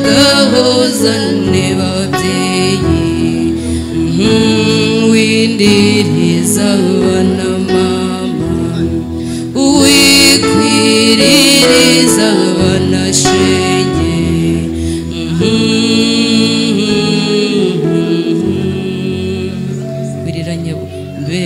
agahoza nebabyeyi windiriza abana mama wikwiririza abana shenge wiriranye be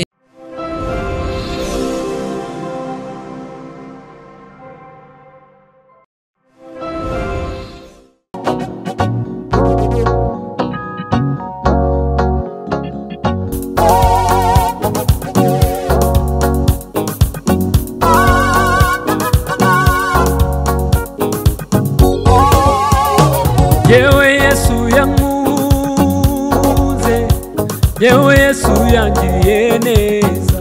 Yewe Yesu yangiriye neza,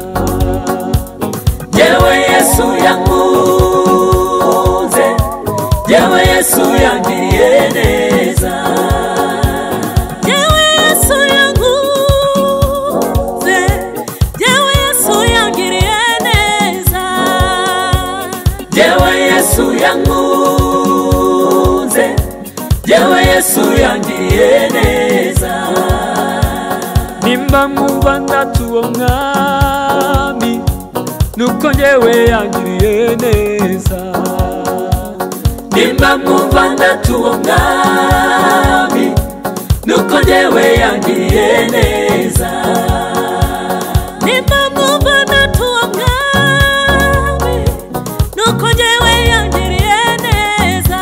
Yewe Yesu yankunze, Yewe Yesu yangiriye neza, Yewe Yesu yankunze, Yewe Yesu yangiriye neza, Yewe Yesu yankunze, Yewe Yesu yangiriye neza. Nimba mwumva ndatuwo mwami nuko njyewe yangiriye neza, nimba mwumva ndatuwo mwami nuko njyewe yangiriye neza, nimba mwumva ndatuwo mwami nuko njyewe yangiriye neza,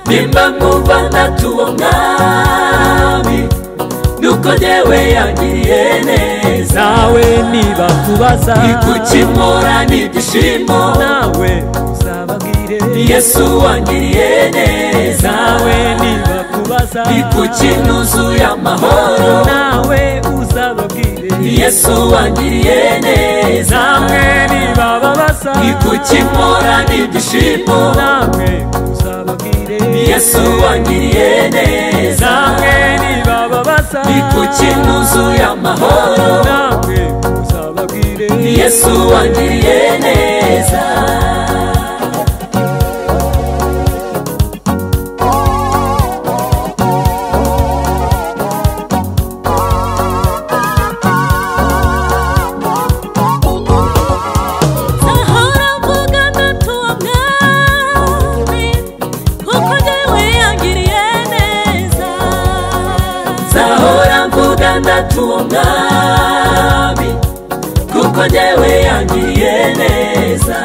nimba mwumva ndatuwo mwami nuko njyewe yangiriye neza. Nawe niba kubaza ikukimora n'ibyishimo, nawe uzababwire Yesu wangiriye neza. Nawe niba kubaza ikukinuzuye amahoro, nawe uzababwire Yesu wangiriye neza. Namwe niba babaza ikukimora n'ibyishimo, nawe uzababwire Yesu wangiriye neza. Namwe niba babaza ikukinuzuye amahoro, nawe uzababwire Yesu wangiriye neza. Ndatuwo mwami kuko njyewe yangiriye neza,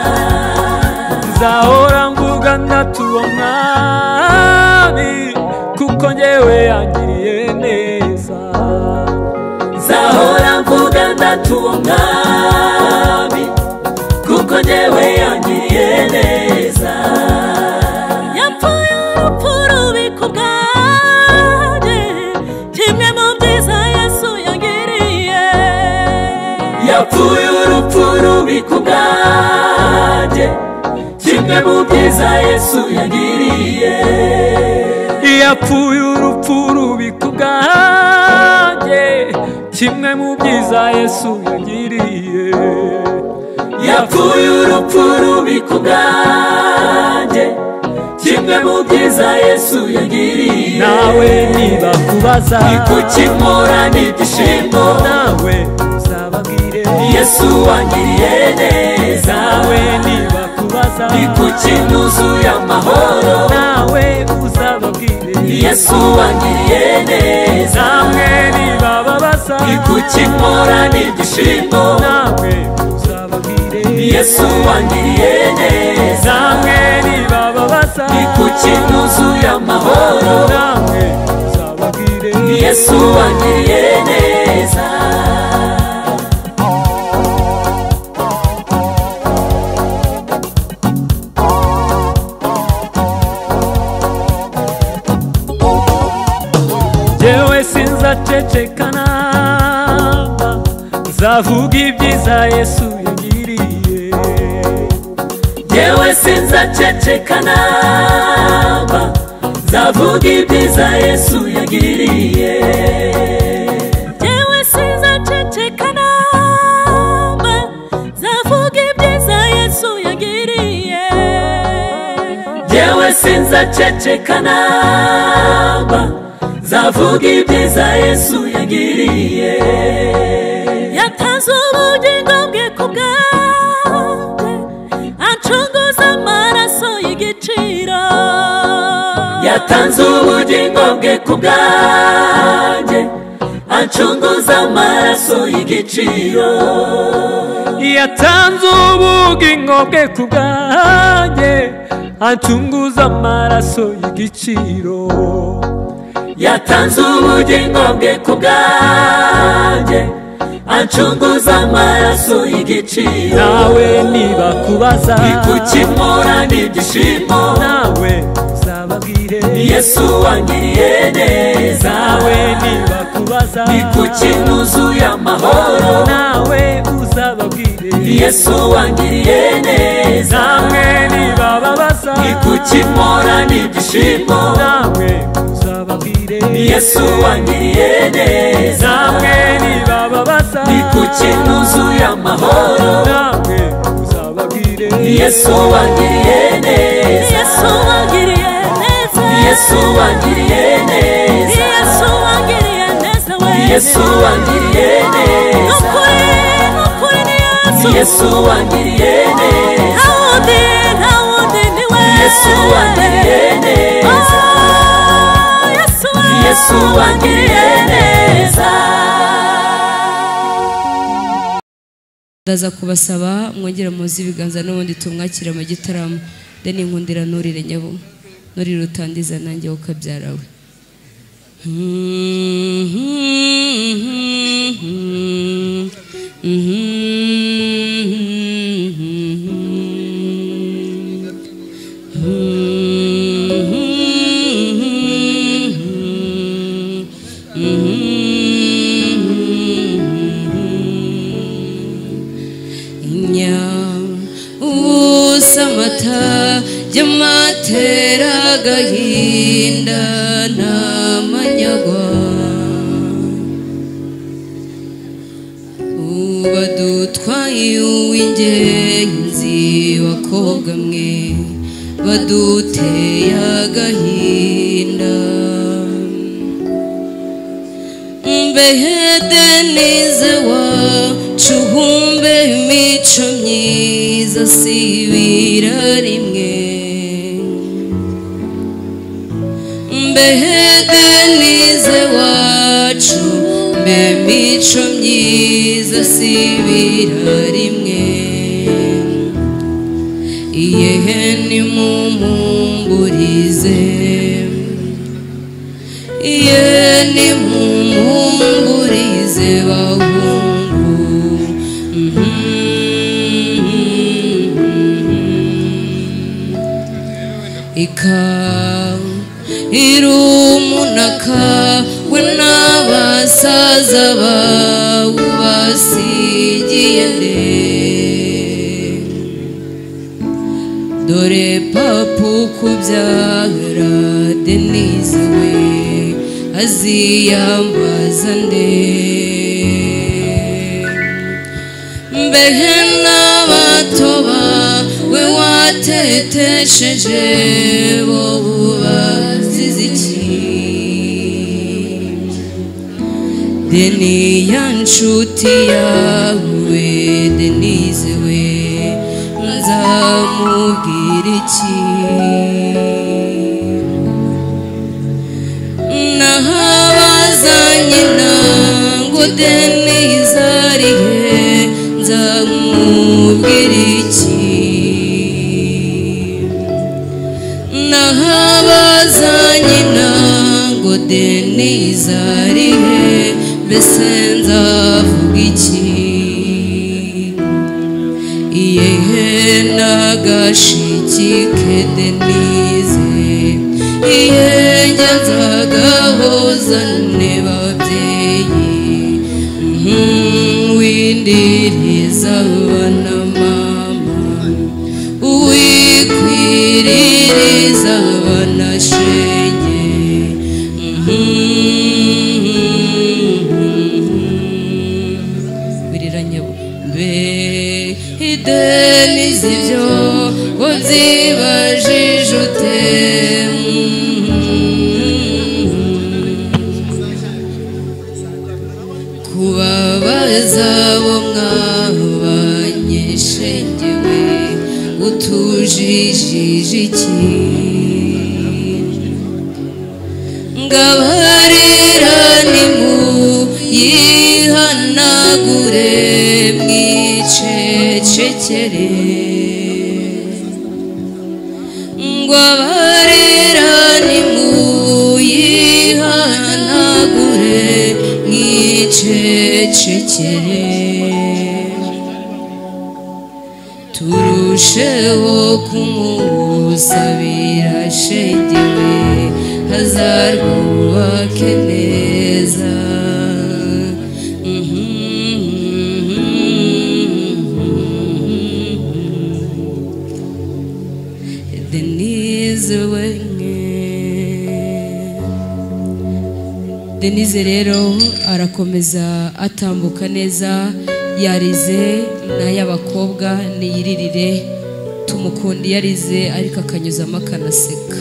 nzahora mvuga ndatuwo mwami kuko njyewe yangiriye neza, nzahora mvuga ndatuwo mwami kuko njyewe yangiriye neza. Yapfuye urupfu rubi ku bwanjye, kimwe mu byiza Yesu yangiriye, yapfuye urupfu rubi ku bwanjye, kimwe mu byiza Yesu yangiriye, yapfuye urupfu rubi ku bwanjye, kimwe mu byiza Yesu yangiriye, yapfuye urupfu rubi ku bwanjye, kimwe mu byiza Yesu yangiriye. Nawe niba kubaza ikukimora n'ibyishimo, nawe uzababwire Yesu wangiriye neza. Nawe niba kubaza ikukinuzuye amahoro, nawe uzababwire Yesu wangiriye neza. Namwe niba babaza ikukimora n'ibyishimo, nawe uzababwire Yesu wangiriye neza. Namwe niba babaza ikukinuzuye amahoro, nawe uzababwire Yesu wangiriye neza. Jewe sinzaceceka namba, nzavuga ibyiza Yesu yangiriye, jewe sinzaceceka namba, nzavuga ibyiza Yesu yangiriye, jewe sinzaceceka namba, nzavuga ibyiza Yesu yangiriye, yewe sinzaceceka namba zavuga ibyiza Yesu yagiriye yatanze ubugingo bwe ku bwanjye acunguza amaraso y'igiciro yatanze ubugingo bwe ku bwanjye acunguza amaraso y'igiciro yatanze ubugingo bwe ku bwanjye acunguza amaraso y'igiciro yatanze ubugingo bwe ku bwanjye acunguza amaraso y'igiciro nawe niba kubaza ikukimura n'ibyishimo nawe uzababwire Yesu wangiriye neza nawe niba kubaza ikukinuzuye amahoro nawe uzababwire Yesu wangiriye neza namwe niba babaza ikukimura n'ibyishimo nawe uzababwire Yesu wangiriye neza namwe niba babaza ikukinuzuye amahoro nawe uzababwire Yesu wangiriye neza Yesu wangiriye neza Yesu wangiriye neza Yesu wangiriye neza we Yesu wangiriye neza nukuri ni Yesu Yesu wangiriye neza nta wundi ni we Yesu wangiriye neza Yesu wangiriye neza ndaza kubasaba mwongera muzi ibiganza n'ubundi tumwakira mu gitaramo deni nkundira nurire nyabo nurire utandiza nanjye ukabyarawe usamata jamatera gahinda namanyagwa ubadutwaye uw'ingenzi bakobwa mwe baduteye agahinda mbehede nize wacu humbe imico myiza sibira rimwe mbehede nize wacu mbe imico myiza sibira rimwe iyehe nimumumburize iye nimumumburize bahungu ika irumunaka we n'abasaza bawe basigiye nde dore papu kubyara Denise we aziyambaza nde mbehe n'abatoba we watetesheje bo bazize iki deni ya nshuti yawe Denise we nzamubwira iki nahabaza nyina ngo Denise arihe nzamubwira iki nahabaza nyina ngo Denise arihe mbese nzavuga iki iyehe n'agashiki ke Denise iye nzagahozane babyeyi windiriza abana mama uwikwiririza abana shenge wiriranye be Denise ibyo ngo byibajije ute zabo mwabanyeshengewe utujijije iki ngabarira nimuyihanagure mwicecekere ngabarira nimuyihanagure mwicecekere turusheho kumusabira shengewe hazarwubake neza Denise rero arakomeza atambuka neza yarize n'ay'abakobwa niyiririre tumukundi yarize ariko akanyuzamo akanaseka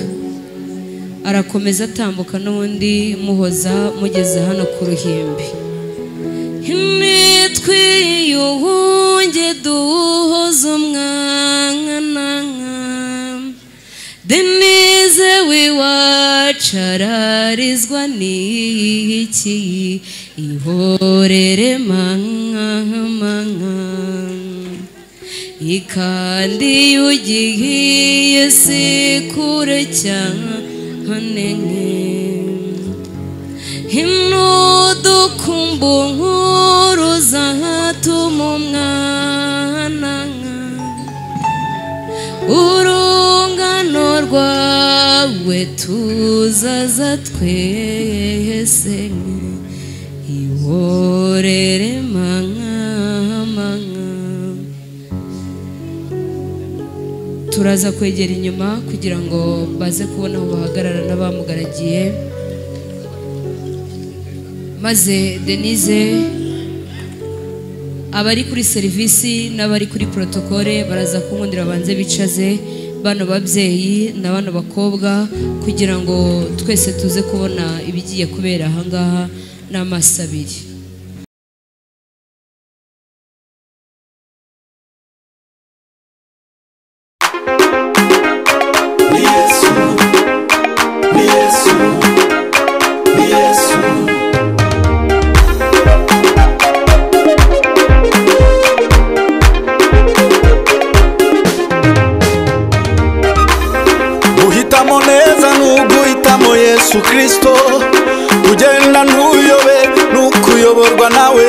arakomeza atambuka n'ubundi muhoza mugeze hano ku ruhimbi nitwiyuhunge duhoza umwana Denise wiwacu ararizwa n'iki ihorere manga ikandi ugiye si kure cyane inudukumbu nkuru zatuma umwana urungano rwawe tuzaza twese ihorere manga turaza kwegera inyuma kugira ngo baze kubona aho bahagarara n'abamugaragiye maze Denise abari kuri serivisi n'abari kuri protokole baraza kunkundira banze bicaze bano babyeyi na bano bakobwa kugira ngo twese tuze kubona ibigiye kubera aha ngaha n'amaso abiri Yesu Kristo ugenda ntuyobe nukuyoborwa nawe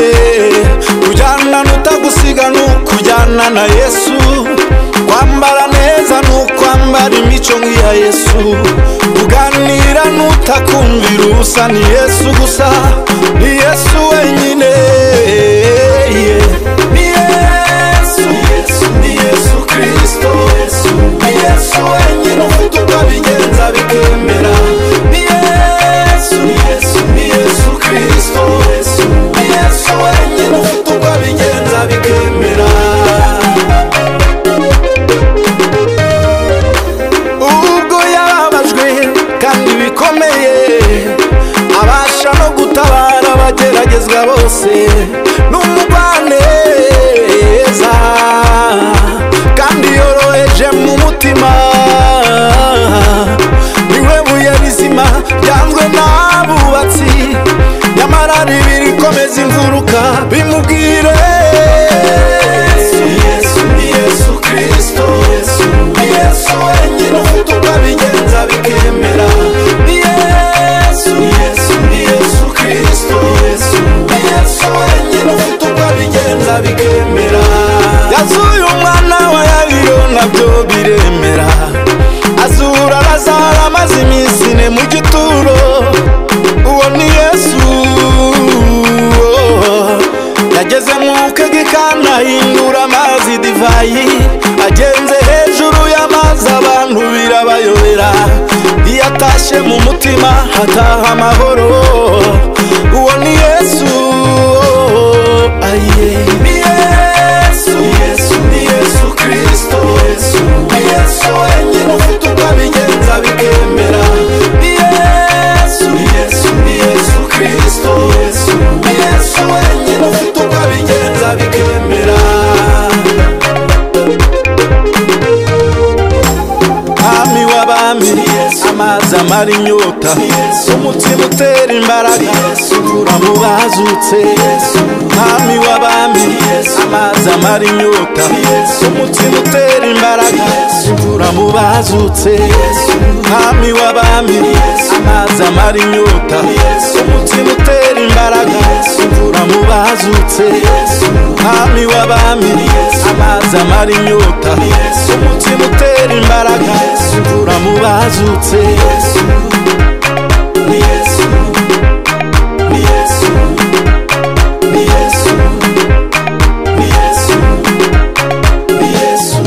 ujyana nutagusiga nukujyana na Yesu kwambara neza nukwambara imico nk'iya Yesu uganira nutakumvira ubusa ni Yesu gusa ni Yesu wenyine ni Yesu Kristo ni Yesu wenyine ufite ukabigenza bikemera ni Yesu Kristo ni Yesu wenyine ufite ukabigenza bikemera ubwo yababajwe kandi bikomeye abasha no gutabara abageragezwa bose n'umugwaneza kandi yoroheje mu mutima niwe buye rizima ryanzwe n'abubatsi nyamara ntibirikomeza imfuruka bimubwire ni Yesu Kristo ni Yesu wenyine ufite ukabigenza bikemera ni Yesu Kristo ni Yesu wenyine ufite ukabigenza bikemera yazuye umwana wa Yairo nabyo biremera azura Lazaro amaze iminsi ine mu gituro uwo ni Yesu yageze mu kagikana ahindura amazi divayi agenze hejuru y'amazi abantu birabayobera iyo atashe mu mutima hataha amahoro uwo ni Yesu ni Yesu Kristo ni Yesu wenyine ufite ukabigenza bikemera ni Yesu Kristo ni Yesu wenyine ufite ukabigenza w'abami amazi amara inyota umutima utera imbaraga uvura mu bazutse mwami w'abami amazi amara inyota umutima utera imbaraga uvura mu bazutse mwami w'abami amazi amara inyota umutima utera imbaraga uvura mu bazutse mwami w'abami amazi amara inyota umutima utera imbaraga uvura mu bazutse ni Yesu ni Yesu ni Yesu ni Yesu ni Yesu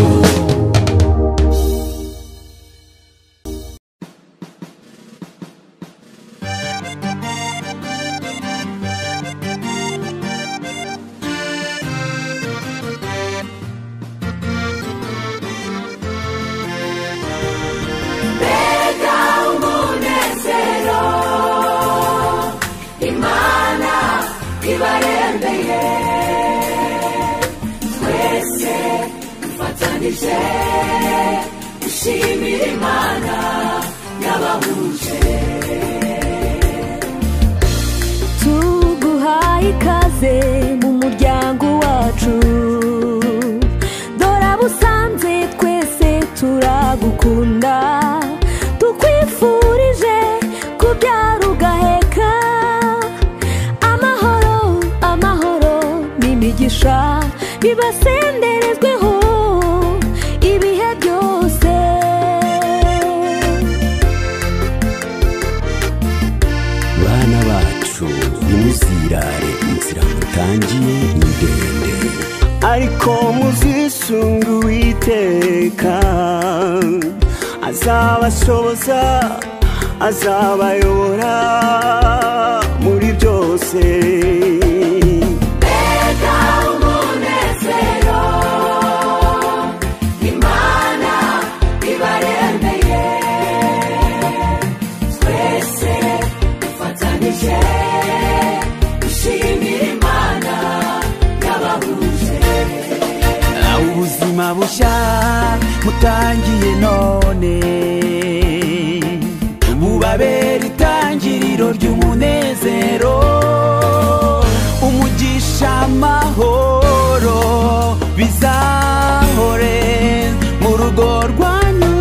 ushimira Imana y'abahuje tuguhaye ikaze mu muryango wacu dore abusanze twese turagukunda tukwifurije kubyara ugaheka amahoro amahoro n'imigisha bibasenderezweho ibihe byose bana bacu nimuzirare inzira mutangiye ni ndende ariko muzisunga Uwiteka azabashoboza azabayobora muri byose ubuzima bushya mutangiye none bubabera itangiriro ry'umunezero umugisha amahoro bizahore mu rugo rwanyu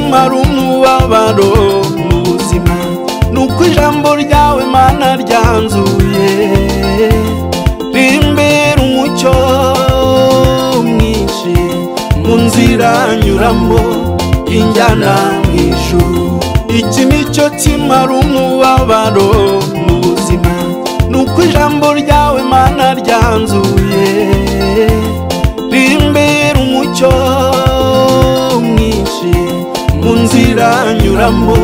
kimara umubabaro mu buzima nuko ijambo ryawe Mana ryanzuye rimbera umucyo mwinshi mu nzira nyuramo injyana mu ijuru. Iki nicyo kimara umubabaro mu buzima nuko ijambo ryawe Mana ryanzuye rimbera umucyo mwinshi mu nzira nyuramo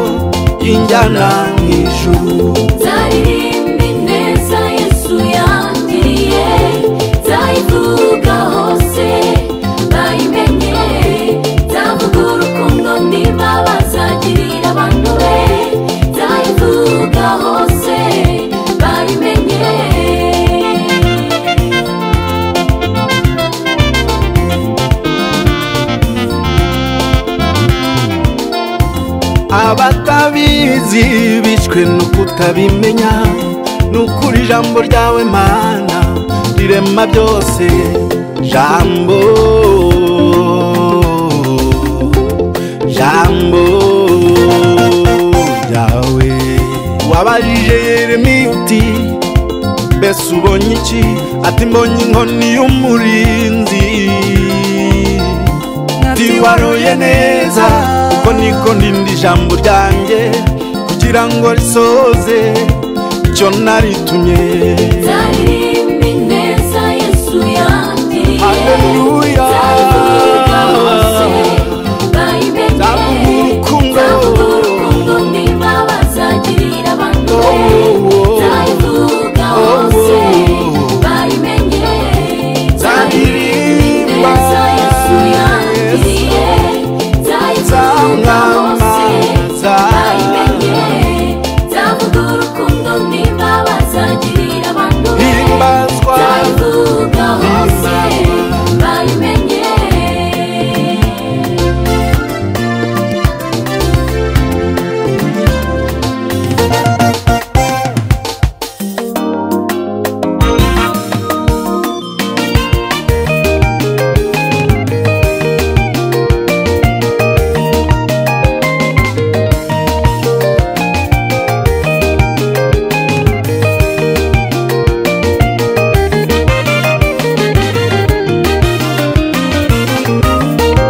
injyana mu ijuru. Zaririmba ineza Yesu yangiriye, zayivuga hose bayimenye, zavuga urukundo n'imbabazi agirira abantu be, zayivuga hose bayimenye. Abatabizi bishwe no kutabimenya, nukuri ijambo ryawe Mana rirema byose. Jambo ryawe wabajije Yeremiya uti mbese ubonye iki? Ati mbonye inkoni y'umurinzi. Tiwaroye neza uko niko ndinda ijambo ryanjye kugira ngo risoze icyo naritumye. Zaririmba ineza Yesu yangiriye, Haleluya. zayivuga hose bayimenye, zavuga urukundo n'imbabazi agirira abantu be, zayivuga hose bayimenye. Zaririmba ineza Yesu yangiriye, zayivuga hose bayimenye, zavuga urukundo n'imbabazi agirira abantu be, zayivuga hose bayimenye.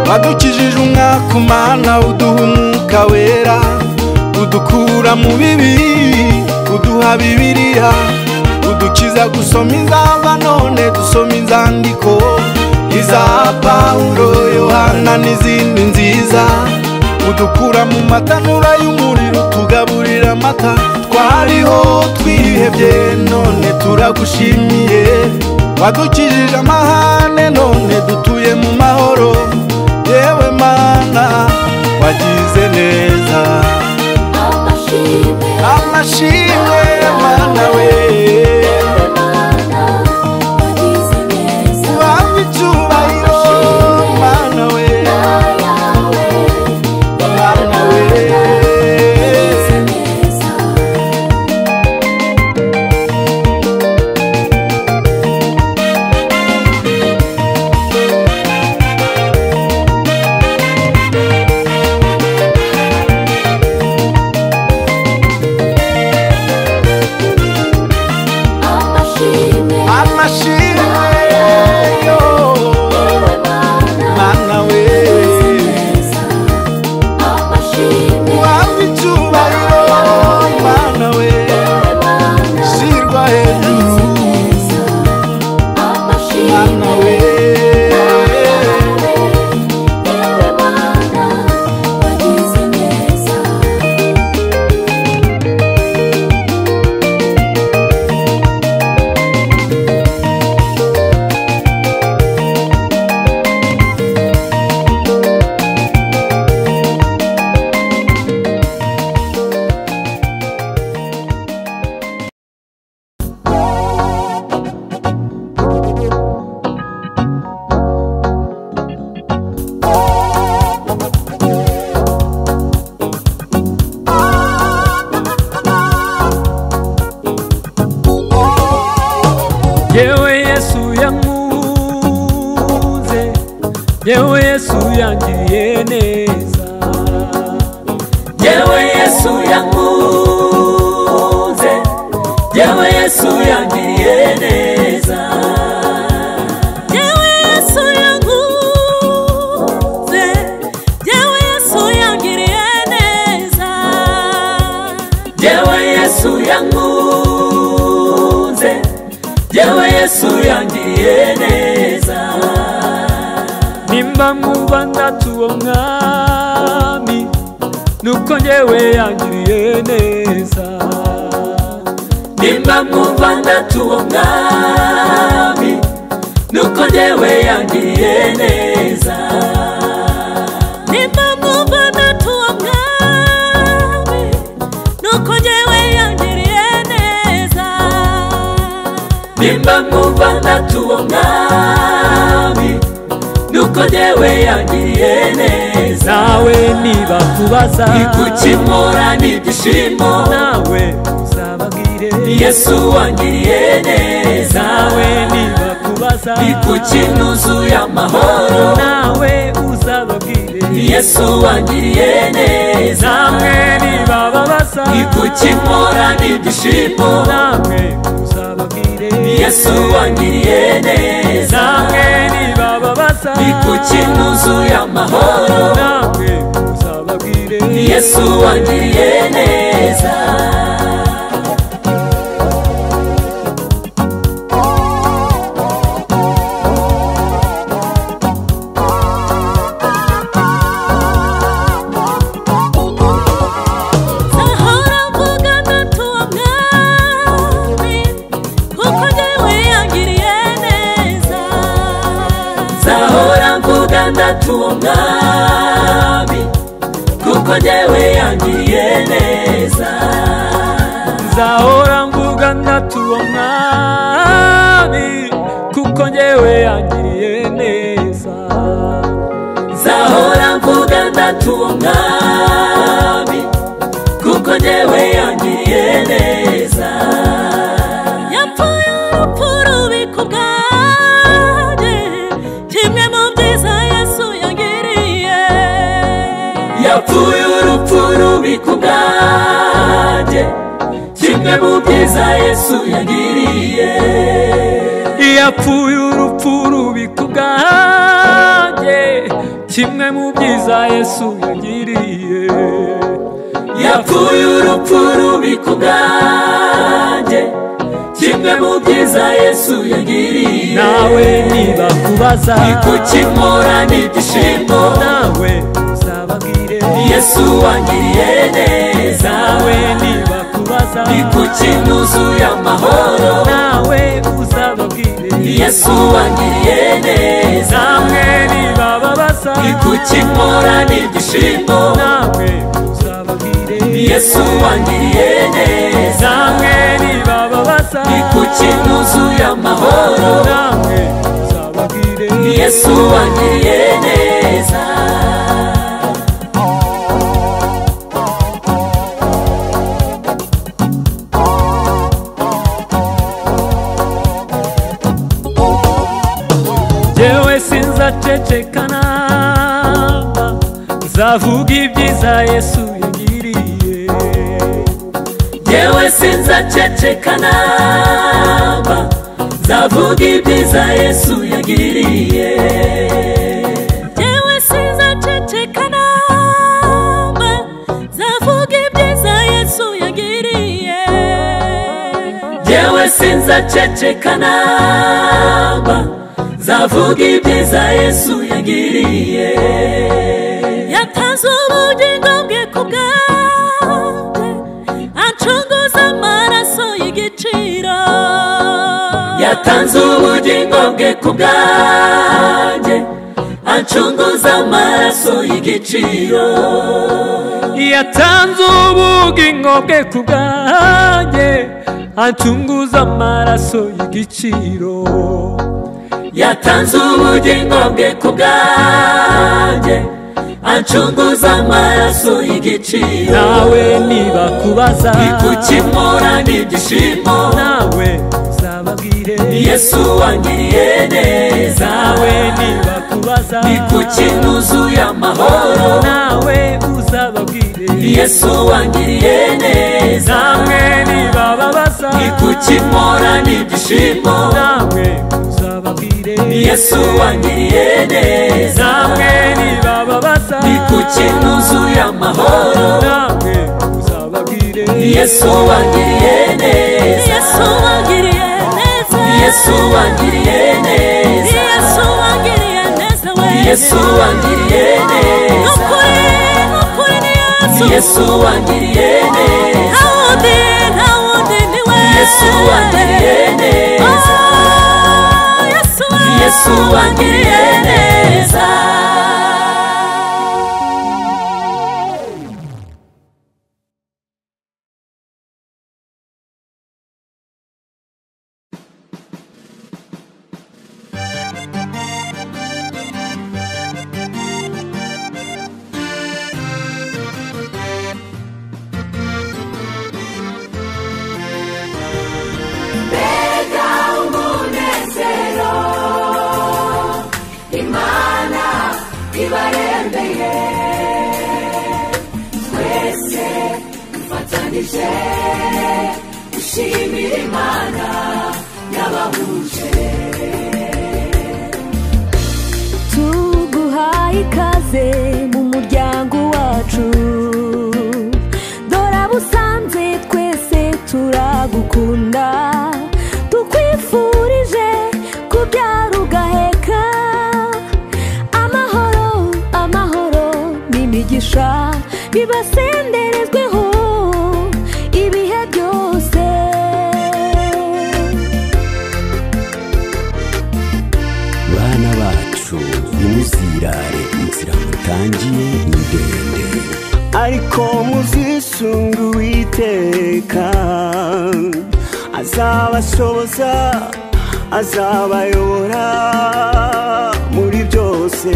Wadukijije umwaka Mana uduha umwuka wera, udukura mu bibi uduha Bibiliya, udukiza gusoma inzamba none dusoma inzandiko iza Pawulo, Yohana n'izindi nziza, udukura mu matanura y'umuriro tugaburira amata. Twariho twihebye none turagushimiye, wadukijije amahane none dutuye mu mahoro. Yewe Mana wagize neza, Amashimwe amashimwe Mana we, wagize neza, wawe icyubahiro Mana we, Mana we. wagize neza. yewe Yesu yangiriye neza Yesu yankunze, yewe Yesu yangiriye neza. Yewe Yesu yankunze, yewe Yesu yangiriye neza. Yewe Yesu yankunze, yewe Yesu yangiriye neza. Nimba mwumva ndatuwo mwami, nuko njyewe yangiriye neza. Nimba mwumva ndatuwo mwami, nuko njyewe yangiriye neza. Nimba mwumva ndatuwo mwami, nuko njyewe yangiriye neza. Nimba mwumva ndatuwo mwami, nuko njyewe yangiriye neza. Nawe niba kubaza ikukimura n'ibyishimo, nawe uzababwire Yesu wangiriye neza. Nawe niba kubaza ikukinuzuye amahoro, nawe uzababwire Yesu wangiriye neza. Namwe niba babaza ikukimura n'ibyishimo, nawe uzababwire Yesu wangiriye neza. Namwe niba babaza ikukinuzuye amahoro, nawe uzababwire Yesu wangiriye neza. Zahora mvuga ndatuwo mwami, kuko njyewe yangiriye neza. Zahora mvuga ndatuwo mwami, kuko njyewe yangiriye neza. Zahora mvuga ndatuwo mwami, kuko njyewe yangiriye neza. Yapfuye urupfu rubi ku bwanjye, kimwe mu byiza Yesu yangiriye. Yapfuye urupfu rubi ku bwanjye, kimwe mu byiza Yesu yangiriye. Yapfuye urupfu rubi ku bwanjye, kimwe mu byiza Yesu yangiriye. Yapfuye urupfu rubi ku bwanjye, kimwe mu byiza Yesu yangiriye. Nawe niba kubaza ikukimura n'ibyishimo, nawe uzababwire Yesu wangiriye neza. Nawe niba kubaza ikukinuzuye amahoro, nawe uzababwire Yesu wangiriye neza. Namwe niba babaza ikukimura n'ibyishimo, nawe uzababwire Yesu wangiriye neza. Namwe niba babaza ikukinuzuye amahoro, nawe uzababwire Yesu wangiriye neza. Jewe sinzacecekana, nzavuga ibyiza Yesu yangiriye. Jewe sinzacecekana, nzavuga ibyiza Yesu yangiriye. Jewe sinzacecekana, nzavuga ibyiza Yesu yangiriye. Jewe sinzacecekana, nzavuga ibyiza Yesu yangiriye. Yatanze ubugingo bwe ku bwanjye, acunguza amaraso y'igiciro. Yatanze ubugingo bwe ku bwanjye, acunguza amaraso y'igiciro. Yatanze ubugingo bwe ku bwanjye, acunguza amaraso y'igiciro. Yatanze ubugingo bwe ku bwanjye, acunguza amaraso y'igiciro. Nawe niba kubaza ikukimura n'ibyishimo, nawe uzababwire Yesu wangiriye neza. Nawe niba kubaza ikukinuzuye amahoro, nawe uzababwire Yesu wangiriye neza. Namwe nibababaza ikukimora n'ibyishimo, namwe muzababwire Yesu wangiriye neza. Namwe nibababaza ikukinuzuye amahoro, namwe muzababwire Yesu wangiriye neza. Yesu wangiriye neza. Yesu wangiriye neza. Yesu wangiriye neza. Yesu wangiriye neza. Nukuri ni Yesu. Yesu wangiriye neza. Nta wundi ni we. Yesu wangiriye neza. Yesu wangiriye neza. Ushimira Imana yabahuje. Tuguhaye ikaze mu muryango wacu, dore abusanze twese turagukunda, tukwifurije kubyara ugaheka, amahoro amahoro n'imigisha bibasenderezweho ibihe byose. Bana bacu nimuzirare, inzira mutangiye ni ndende, ariko muzisunga Uwiteka, azabashoboza azabayobora muri byose.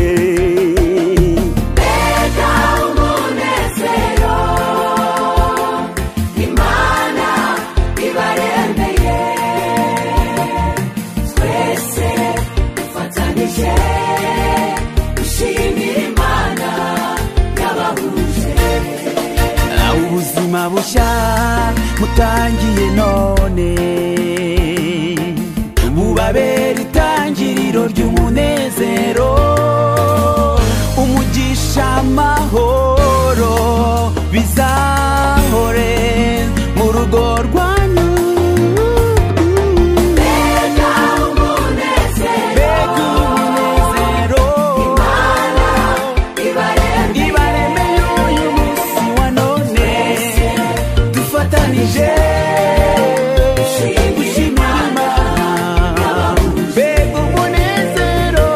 Ubuzima bushya mutangiye none, bubabera itangiriro ry'umunezero, umugisha, amahoro bizahore mu rugo rwanyu. Mbega umunezero Imana ibaremeye uyu munsi wa none, dufatanije gushimira Imana. Mbega umunezero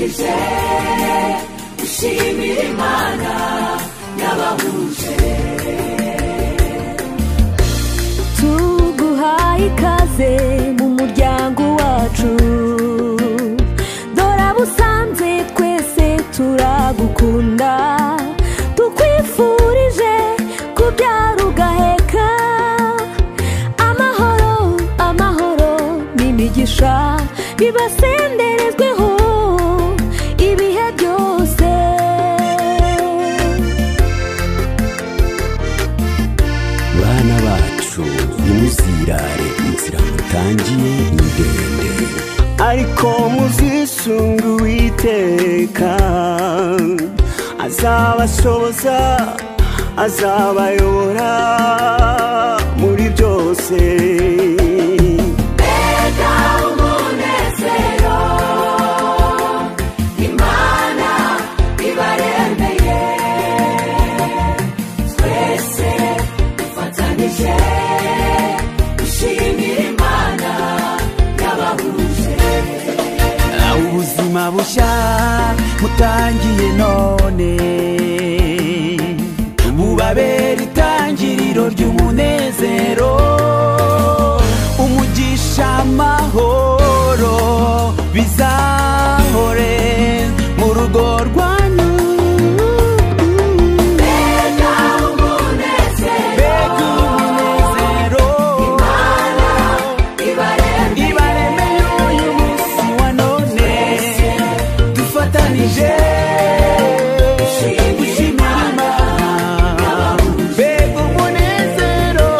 dufatanyije gushimira Imana yabahuje. Tuguhaye ikaze mu muryango wacu, dore abusanze twese turagukunda, tukwifurije kubyara ugaheka, amahoro amahoro n'imigisha bibasenderezweho ibihe byose. Bana bacu nimuzirare, inzira mutangiye ni ndende, ariko muzisunga Uwiteka, azabashoboza azabayobora muri byose. Mbega umunezero Imana ibaremeye, twese dufatanyije gushimira Imana yabahuje. Ubuzima bushya mutangiye none, bubabera itangiriro ry'umunezero, umugisha, amahoro bizahore mu rugo rwanyu. Mbega umunezero Imana ibaremeye uyu munsi wa none, dufatanije gushimira Imana. Mbega umunezero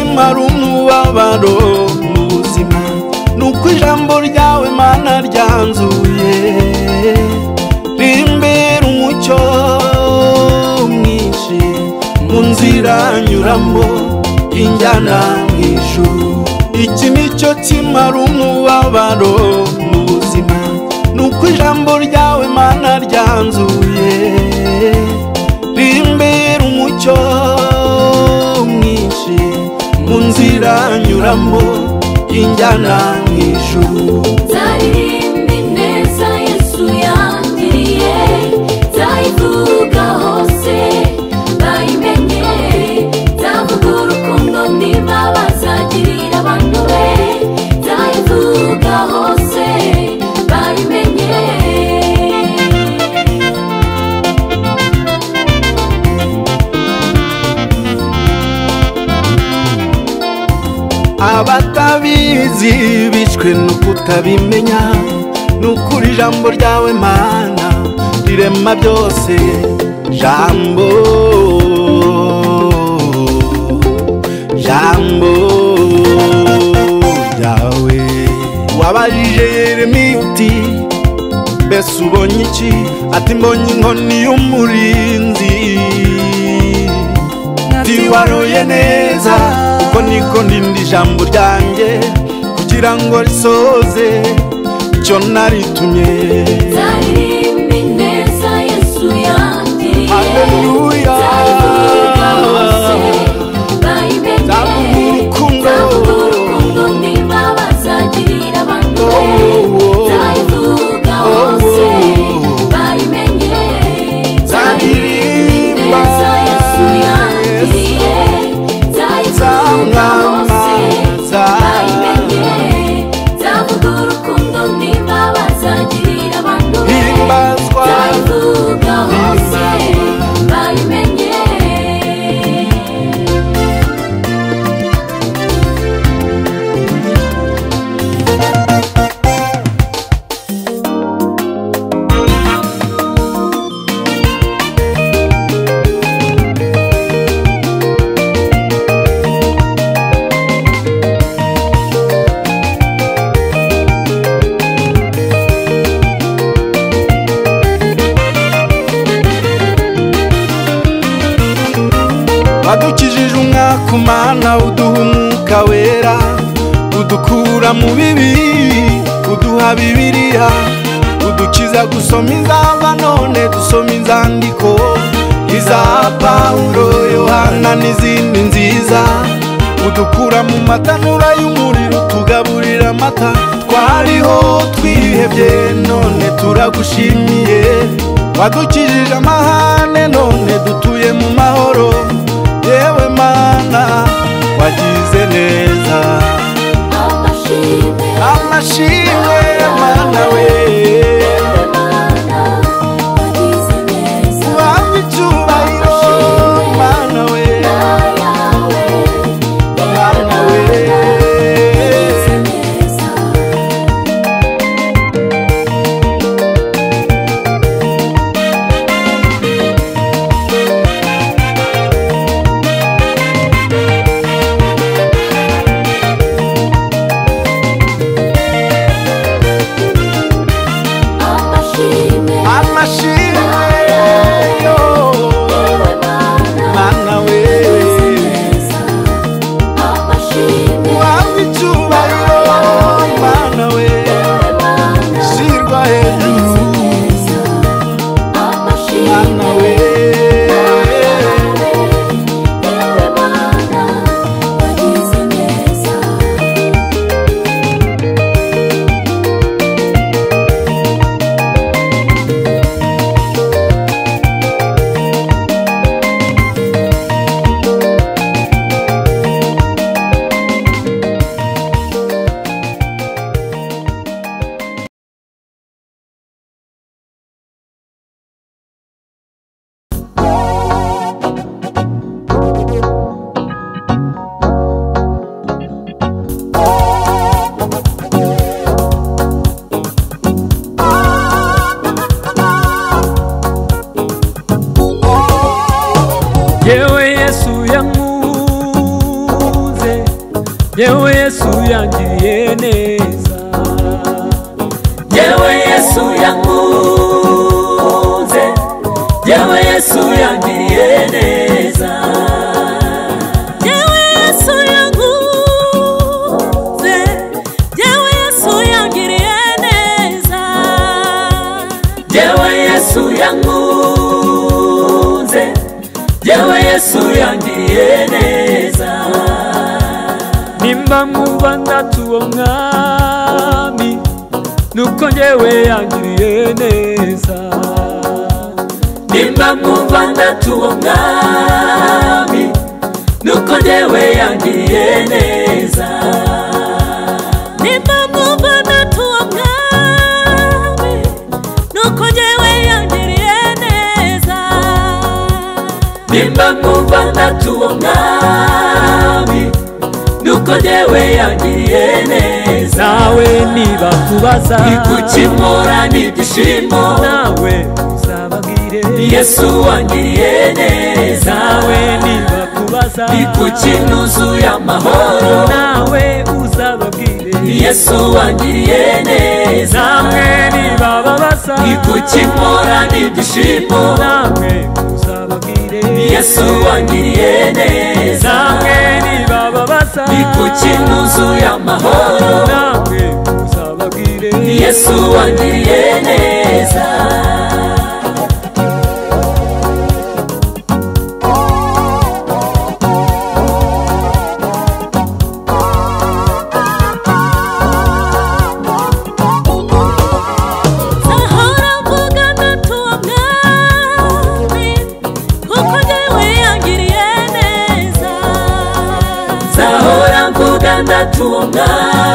kimara umubabaro mu buzima, nuko ijambo ryawe Mana ryanzuye rimbera umucyo mwinshi mu nzira nyuramo injyana mw'ijuru. Iki nicyo kimara umubabaro mu buzima, nuko ijambo ryawe Mana ryanzuye rimbera umucyo mwinshi mu nzira nyuramo injyana mw'ijuru. Nzaririmba ineza Yesu yangiriye, nzayivuga hose bayimenye, nzavuga urukundo n'imbabazi agirira abantu be, nzayivuga hose bayimenye. Abatabizi bishwe no kutabimenya, nukuri ijambo ryawe Mana rirema byose. Jambo ryawe wabajije Yeremiya uti mbese ubonye iki? Ati mbonye inkoni y'umurinzi. Tiwaroye neza uko niko ndinda ijambo ryanjye kugira ngo risoze icyo naritumye. Nzaririmba ineza Yesu yangiriye, Haleluya. nzayivuga hose bayimenye, Nzavuga urukundo n'imbabazi agirira abantu be, nzayivuga hose bayimenye. Nzaririmba ineza Yesu yangiriye, nzayivuga hose bayimenye, nzavuga urukundo n'imbabazi agirira abantu be, Himbazwa. nzayivuga hose bayimenye. Wadukijije umwaka Mana uduha umwuka wera, udukura mu bibi uduha Bibiliya, udukiza gusoma inzamba none dusoma inzandiko iza Pawulo, Yohana n'izindi nziza, udukura mu matanura y'umuriro tugaburira amata. Twariho twihebye none turagushimiye, wadukijije amahane none dutuye mu mahoro. Yewe Mana wagize neza, Amashimwe, amashimwe Mana we, yewe Mana wagize neza, uhabwe icyubahiro Mana we, ayawe Mana we. wagize neza. yewe Yesu yangiriye neza, yewe Yesu yankunze, yewe Yesu yangiriye neza, yewe Yesu yankunze, yewe Yesu yangiriye neza, yewe Yesu yankunze, yewe Yesu yangiriye neza. nimba mwumva ndatuwo mwami nuko njyewe yangiriye neza, nimba mwumva ndatuwo mwami nuko njyewe yangiriye neza, nimba mwumva ndatuwo mwami nuko njyewe yangiriye neza, nimba mwumva ndatuwo mwami nuko njyewe yangiriye neza. nawe niba kubaza ikukimura n'ibyishimo, nawe uzababwire Yesu wangiriye neza, nawe niba kubaza ikukinuzuye amahoro, nawe uzababwire Yesu wangiriye neza, namwe niba babaza ikukimura n'ibyishimo, namwe uzababwire Yesu wangiriye neza, namwe niba babaza ikukinuzuye amahoro, namwe uzababwire Yesu wangiriye neza. Zahora mvuga ndatuwo mwami kuko njyewe yangiriye neza, Zahora mvuga ndatuwo mwami